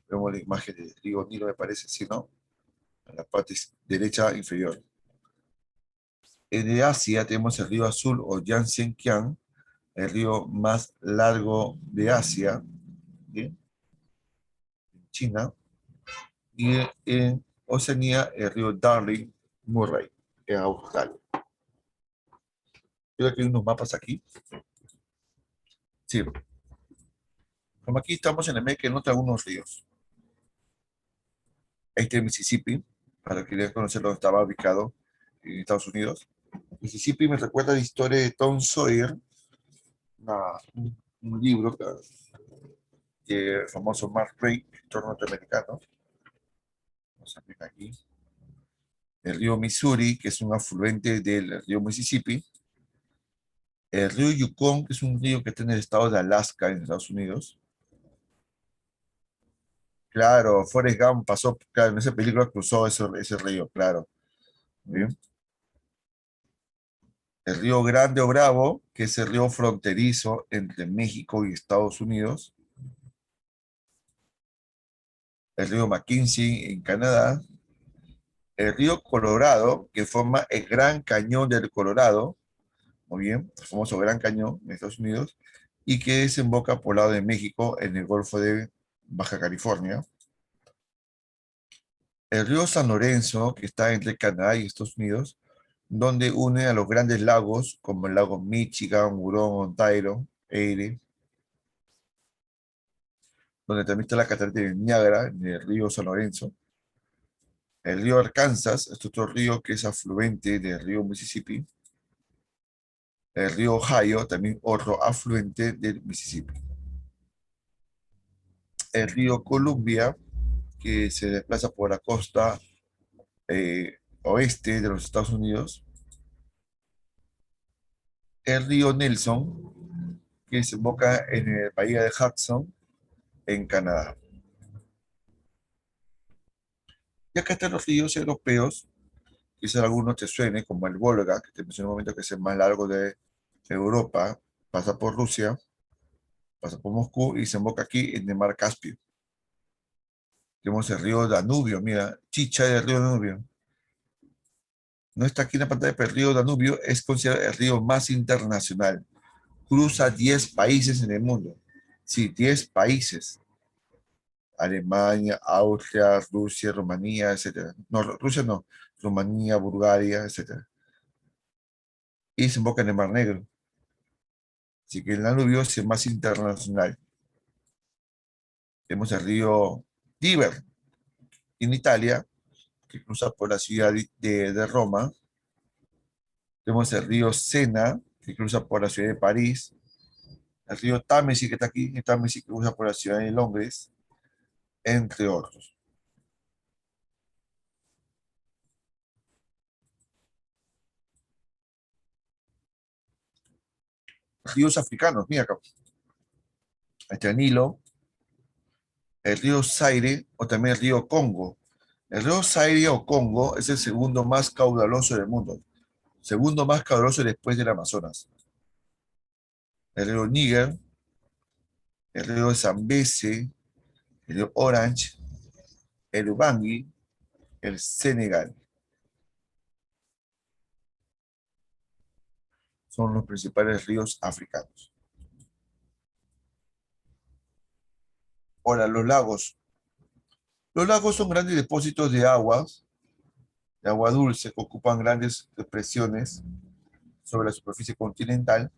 Speaker 1: Vemos la imagen del río Nilo, me parece, ¿sí, no? En la parte derecha inferior. En Asia tenemos el río Azul o Yangtze-Kiang, el río más largo de Asia, ¿bien? En China. Y en Oceanía, el río Darling Murray, en Australia. Creo que hay unos mapas aquí. Sí, como aquí estamos en América, no tengo algunos ríos. Este es Mississippi, para que quieran conocer dónde estaba ubicado en Estados Unidos. Mississippi me recuerda la historia de Tom Sawyer, un libro que el famoso Mark Twain, escritor norteamericano. Vamos a ver aquí. El río Missouri, que es un afluente del río Mississippi. El río Yukon, que es un río que está en el estado de Alaska, en Estados Unidos. Claro, Forrest Gump pasó, claro, en esa película cruzó ese río, claro. Bien. El río Grande o Bravo, que es el río fronterizo entre México y Estados Unidos. El río Mackenzie en Canadá. El río Colorado, que forma el Gran Cañón del Colorado, muy bien, el famoso Gran Cañón en Estados Unidos, y que desemboca por el lado de México en el Golfo de Baja California. El río San Lorenzo, que está entre Canadá y Estados Unidos, donde une a los grandes lagos como el lago Michigan, Hurón, Ontario, Erie, donde también está la catarata de Niágara, en el río San Lorenzo. El río Arkansas, este otro río que es afluente del río Mississippi. El río Ohio, también otro afluente del Mississippi. El río Columbia, que se desplaza por la costa oeste de los Estados Unidos. El río Nelson, que desemboca en el bahía de Hudson, en Canadá. Y acá están los ríos europeos, quizás algunos te suene, como el Volga, que te mencioné un momento que es el más largo de Europa, pasa por Rusia, pasa por Moscú y desemboca aquí en el mar Caspio. Tenemos el río Danubio, mira, Chicha del río Danubio. No está aquí en la pantalla, pero el río Danubio es considerado el río más internacional. Cruza 10 países en el mundo. Sí, 10 países. Alemania, Austria, Rusia, Rumanía, etcétera. No, Rusia no, Rumanía, Bulgaria, etcétera. Y desemboca en el Mar Negro. Así que el Danubio es el más internacional. Tenemos el río Tíber en Italia, que cruza por la ciudad de Roma. Tenemos el río Sena, que cruza por la ciudad de París. El río Támesis, que está aquí, el Támesis que cruza por la ciudad de Londres, entre otros. Ríos africanos, mira acá. Está el Nilo, el río Zaire o también el río Congo. El río Zaire o Congo es el segundo más caudaloso del mundo, segundo más caudaloso después del Amazonas. El río Níger, el río Zambeze, el río Orange, el Ubangui, el Senegal. Son los principales ríos africanos. Ahora, los lagos. Los lagos son grandes depósitos de agua dulce, que ocupan grandes depresiones sobre la superficie continental.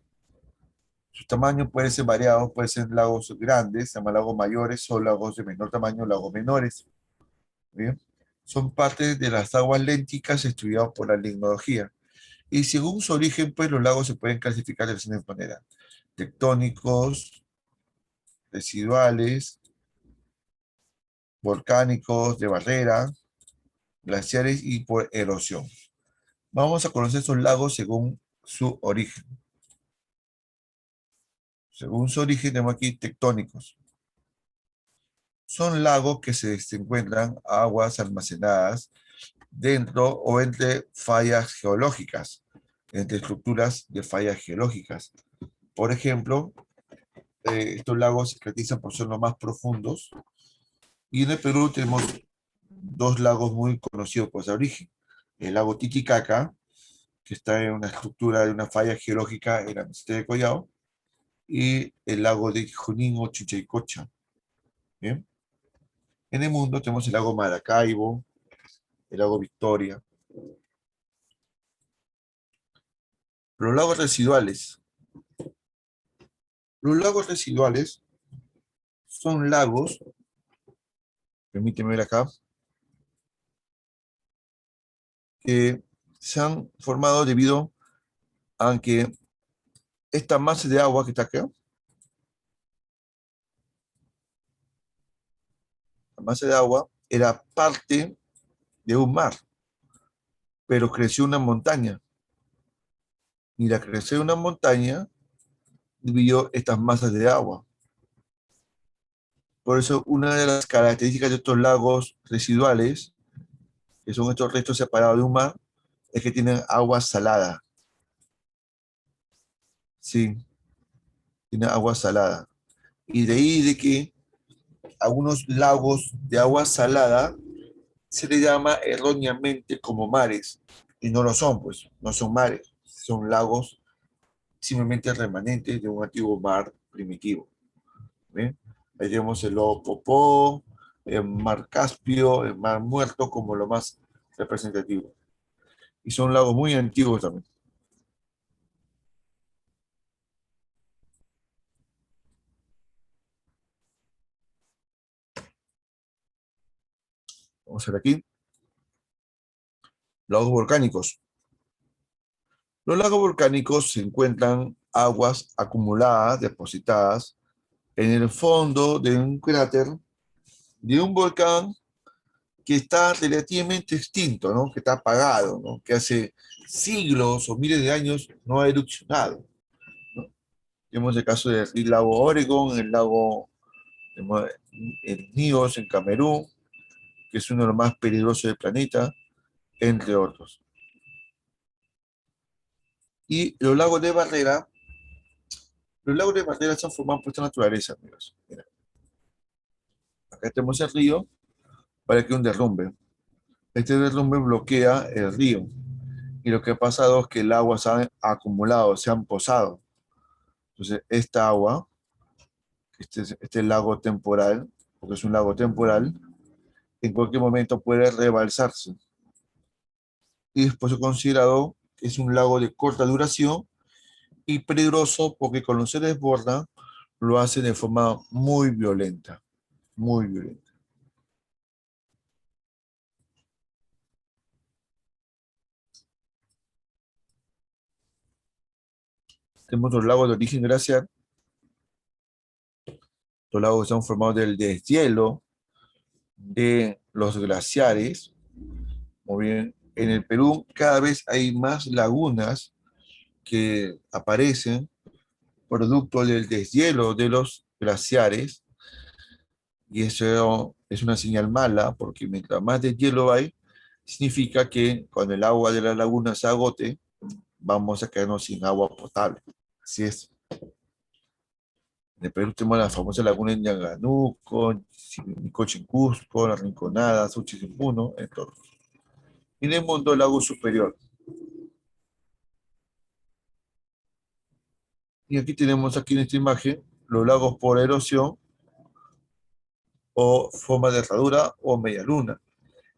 Speaker 1: Su tamaño puede ser variado, puede ser lagos grandes, se llaman lagos mayores, o lagos de menor tamaño, lagos menores. ¿Bien? Son parte de las aguas lénticas estudiadas por la limnología. Y según su origen, pues los lagos se pueden clasificar de la siguiente manera: tectónicos, residuales, volcánicos, de barrera, glaciares y por erosión. Vamos a conocer esos lagos según su origen. Según su origen, tenemos aquí tectónicos. Son lagos que se encuentran aguas almacenadas dentro o entre fallas geológicas, entre estructuras de fallas geológicas. Por ejemplo, estos lagos se caracterizan por ser los más profundos. Y en el Perú tenemos dos lagos muy conocidos por su origen. El lago Titicaca, que está en una estructura de una falla geológica en la meseta de Collao, y el lago de Junín o Chichaycocha. ¿Bien? En el mundo tenemos el lago Maracaibo, el lago Victoria. Los lagos residuales. Los lagos residuales son lagos, permíteme ver acá, que se han formado debido a que esta masa de agua que está acá, la masa de agua era parte de un mar, pero creció una montaña. Y la crecer de una montaña dividió estas masas de agua. Por eso, una de las características de estos lagos residuales, que son estos restos separados de un mar, es que tienen agua salada. Sí, tienen agua salada. Y de ahí de que algunos lagos de agua salada se le llama erróneamente como mares. Y no lo son, pues, no son mares. Son lagos simplemente remanentes de un antiguo mar primitivo. ¿Bien? Ahí tenemos el lobo Popó, el mar Caspio, el mar Muerto como lo más representativo. Y son lagos muy antiguos también. Vamos a ver aquí. Lagos volcánicos. Los lagos volcánicos se encuentran aguas acumuladas, depositadas en el fondo de un cráter de un volcán que está relativamente extinto, ¿no? Que está apagado, ¿no? Que hace siglos o miles de años no ha erupcionado, ¿no? Tenemos el caso del lago Oregon, el Níos en Camerún, que es uno de los más peligrosos del planeta, entre otros. Y los lagos de barrera están formados por esta naturaleza, amigos. Mira, acá tenemos el río para que un derrumbe. Este derrumbe bloquea el río. Y lo que ha pasado es que el agua se ha acumulado, se han posado. Entonces, esta agua, este lago temporal, porque es un lago temporal, en cualquier momento puede rebalsarse. Y después es considerado que es un lago de corta duración y peligroso porque cuando se desborda, lo hace de forma muy violenta, muy violenta. Tenemos los lagos de origen glaciar, los lagos que están formados del deshielo de los glaciares. Muy bien, en el Perú cada vez hay más lagunas que aparecen producto del deshielo de los glaciares Y eso es una señal mala, porque mientras más deshielo hay, significa que cuando el agua de la laguna se agote, vamos a quedarnos sin agua potable. Así es. En el Perú tenemos la famosa laguna en Yanganuco, Nicoche en Cusco, La Rinconada, Suchi en Puno, en todo. Y en el mundo, el lago superior. Y aquí tenemos aquí en esta imagen los lagos por erosión o forma de herradura o media luna.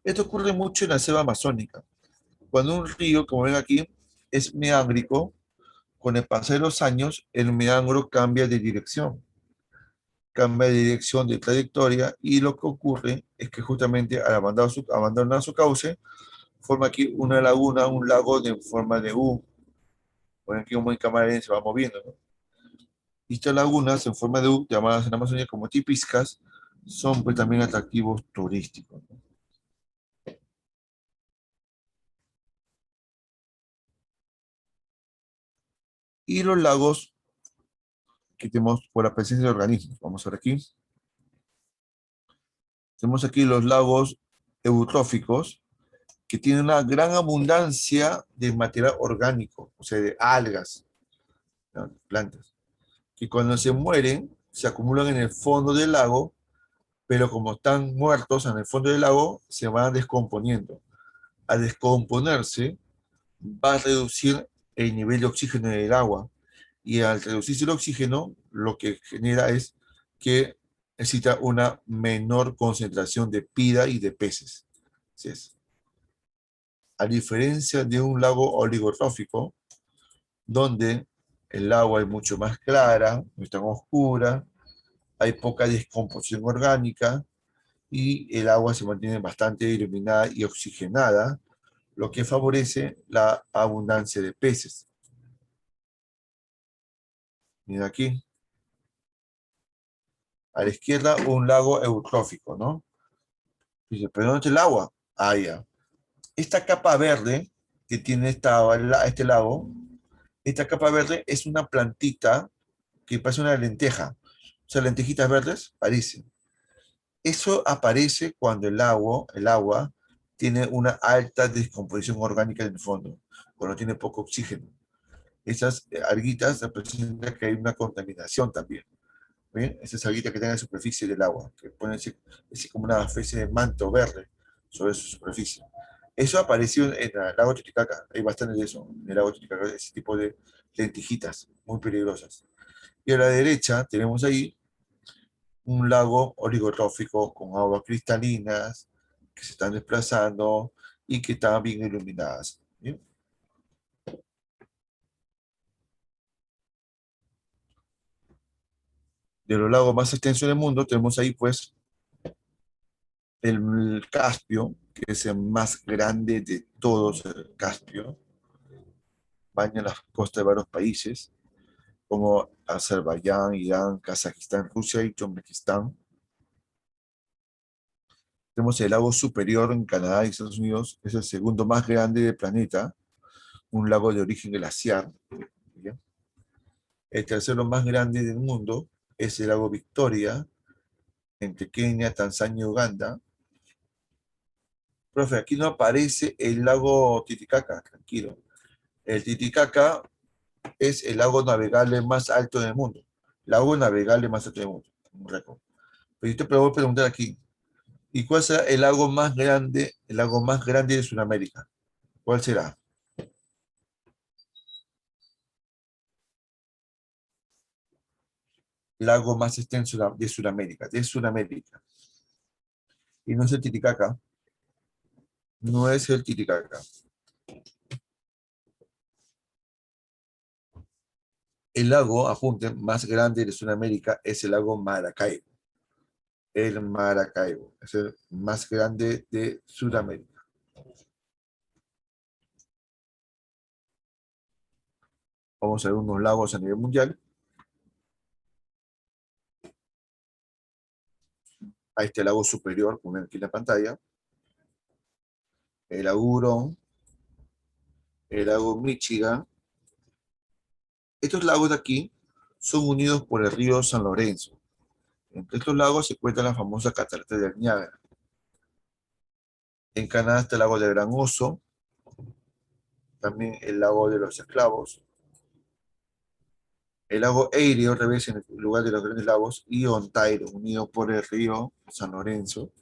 Speaker 1: Esto ocurre mucho en la selva amazónica. Cuando un río, como ven aquí, es meándrico, con el pasar de los años, el meandro cambia de dirección, de trayectoria, y lo que ocurre es que justamente al abandonar su cauce, forma aquí una laguna, un lago de forma de U. Por aquí como en cámara se va moviendo, ¿no? Y estas lagunas en forma de U, llamadas en la Amazonía como tipiscas, son pues también atractivos turísticos, ¿no? Y los lagos que tenemos por la presencia de organismos. Vamos a ver aquí. Tenemos aquí los lagos eutróficos, que tienen una gran abundancia de material orgánico, o sea, de algas, ¿no? Plantas, que cuando se mueren se acumulan en el fondo del lago, pero como están muertos en el fondo del lago, se van descomponiendo. Al descomponerse, va a reducir el nivel de oxígeno del agua, y al reducirse el oxígeno, lo que genera es que necesita una menor concentración de pida y de peces. Así es. A diferencia de un lago oligotrófico, donde el agua es mucho más clara, no es tan oscura, hay poca descomposición orgánica y el agua se mantiene bastante iluminada y oxigenada, lo que favorece la abundancia de peces. Mira aquí, a la izquierda un lago eutrófico, ¿no? Dice, ¿pero dónde está el agua? Ah, ya. Esta capa verde que tiene este lago, esta capa verde es una plantita que parece una lenteja. O sea, lentejitas verdes, parece. Eso aparece cuando el agua tiene una alta descomposición orgánica en el fondo, cuando tiene poco oxígeno. Esas alguitas representan que hay una contaminación también. ¿Ven? Esas alguitas que están en la superficie del agua, que pueden ser es como una especie de manto verde sobre su superficie. Eso apareció en el lago Titicaca, hay bastante de eso, en el lago Titicaca, ese tipo de lentijitas muy peligrosas. Y a la derecha tenemos ahí un lago oligotrófico con aguas cristalinas que se están desplazando y que están bien iluminadas. ¿Bien? De los lagos más extensos del mundo tenemos ahí pues el Caspio, que es el más grande de todos, el Caspio, baña las costas de varios países como Azerbaiyán, Irán, Kazajistán, Rusia y Uzbekistán. Tenemos el lago superior en Canadá y Estados Unidos, es el segundo más grande del planeta, un lago de origen glaciar. ¿Bien? El tercero más grande del mundo es el lago Victoria, entre Kenia, Tanzania y Uganda. Profe, aquí no aparece el lago Titicaca, tranquilo. El Titicaca es el lago navegable más alto del mundo. Lago navegable más alto del mundo. Un récord. Pero yo te voy a preguntar aquí, ¿y cuál será el lago más grande de Sudamérica? ¿Cuál será? Lago más extenso de Sudamérica, de Sudamérica. Y no es el Titicaca, no es el Titicaca. El lago, apunten, más grande de Sudamérica es el lago Maracaibo. El Maracaibo es el más grande de Sudamérica. Vamos a ver unos lagos a nivel mundial. Ahí está el lago superior, como ven aquí en la pantalla. El lago Hurón, el lago Michigan. Estos lagos de aquí son unidos por el río San Lorenzo. Entre estos lagos se encuentra la famosa Catarata del Niágara. En Canadá está el lago del Gran Oso, también el lago de los Esclavos, el lago Erie, otra vez en el lugar de los grandes lagos, y Ontario, unido por el río San Lorenzo,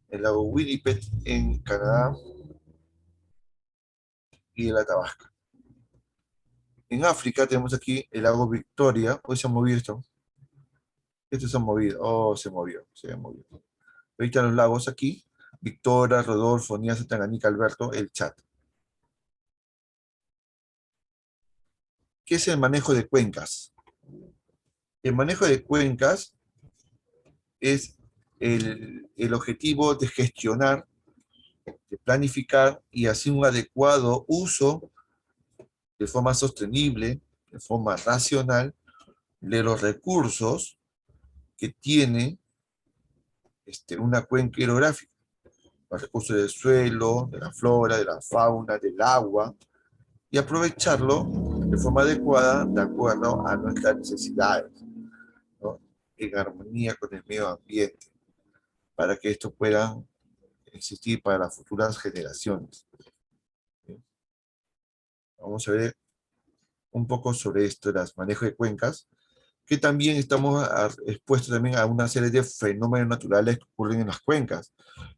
Speaker 1: el lago Winnipeg en Canadá y el Athabasca. En África tenemos aquí el lago Victoria. Hoy se ha movido esto. Esto se ha movido. Oh, se movió. Se ha movido. Ahí están los lagos aquí. Victoria, Rodolfo, Niassa, Tanganica, Alberto, el Chad. ¿Qué es el manejo de cuencas? El manejo de cuencas es el objetivo de gestionar, de planificar y hacer un adecuado uso de forma sostenible, de forma racional, de los recursos que tiene una cuenca hidrográfica. Los recursos del suelo, de la flora, de la fauna, del agua, y aprovecharlo de forma adecuada de acuerdo a nuestras necesidades, ¿no? En armonía con el medio ambiente, para que esto pueda existir para las futuras generaciones. ¿Sí? Vamos a ver un poco sobre esto, las manejos de cuencas, que también estamos expuestos también a una serie de fenómenos naturales que ocurren en las cuencas,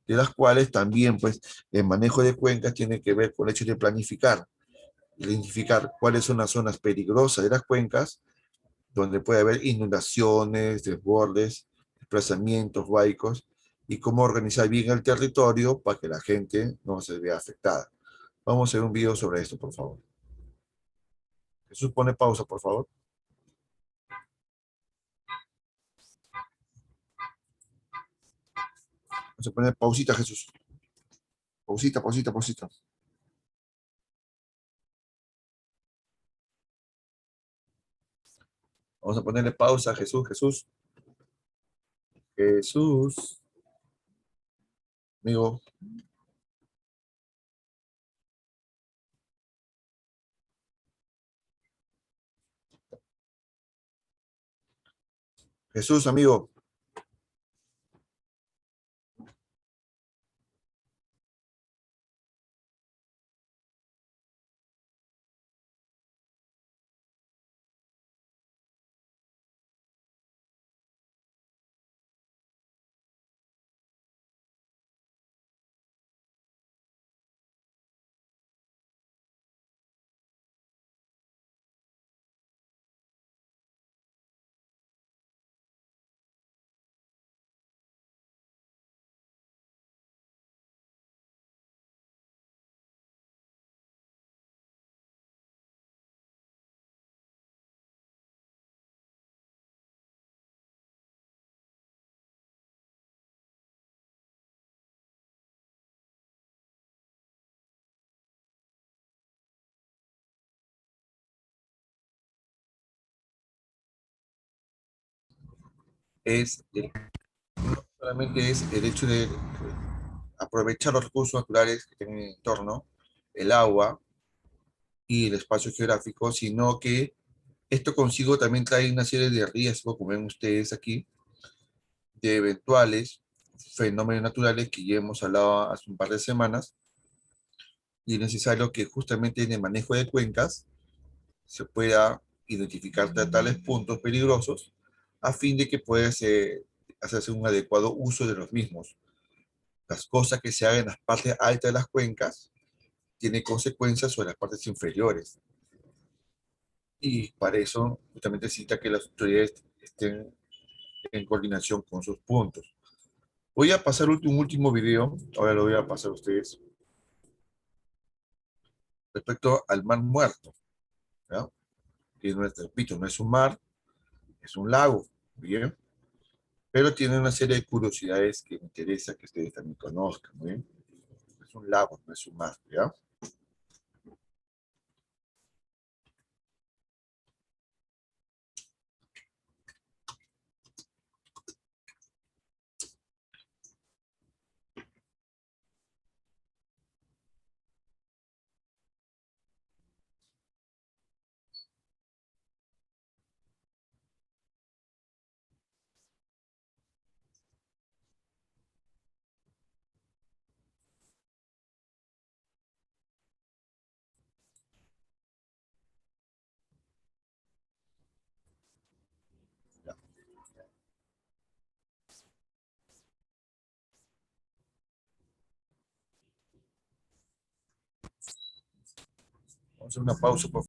Speaker 1: de las cuales también, pues, el manejo de cuencas tiene que ver con el hecho de planificar, identificar cuáles son las zonas peligrosas de las cuencas, donde puede haber inundaciones, desbordes, desplazamientos huaicos, y cómo organizar bien el territorio para que la gente no se vea afectada. Vamos a hacer un video sobre esto, por favor. Jesús, pone pausa, por favor. Vamos a poner pausita, Jesús. Pausita, pausita, pausita. Vamos a ponerle pausa, Jesús, Jesús. Jesús. Amigo. Jesús, amigo. No solamente es el hecho de aprovechar los recursos naturales que tienen en el entorno, el agua y el espacio geográfico, sino que esto consigo también trae una serie de riesgos, como ven ustedes aquí, de eventuales fenómenos naturales que ya hemos hablado hace un par de semanas, y es necesario que justamente en el manejo de cuencas se pueda identificar tales puntos peligrosos a fin de que pueda hacerse un adecuado uso de los mismos. Las cosas que se hagan en las partes altas de las cuencas tienen consecuencias sobre las partes inferiores. Y para eso justamente necesita que las autoridades estén en coordinación con sus puntos. Voy a pasar un último video, ahora lo voy a pasar a ustedes, respecto al mar muerto, ¿ya? Que no es, repito, no es un mar, es un lago, ¿bien? Pero tiene una serie de curiosidades que me interesa que ustedes también conozcan, ¿bien? Es un lago, no es un mar, ¿ya? Vamos a hacer una pausa, por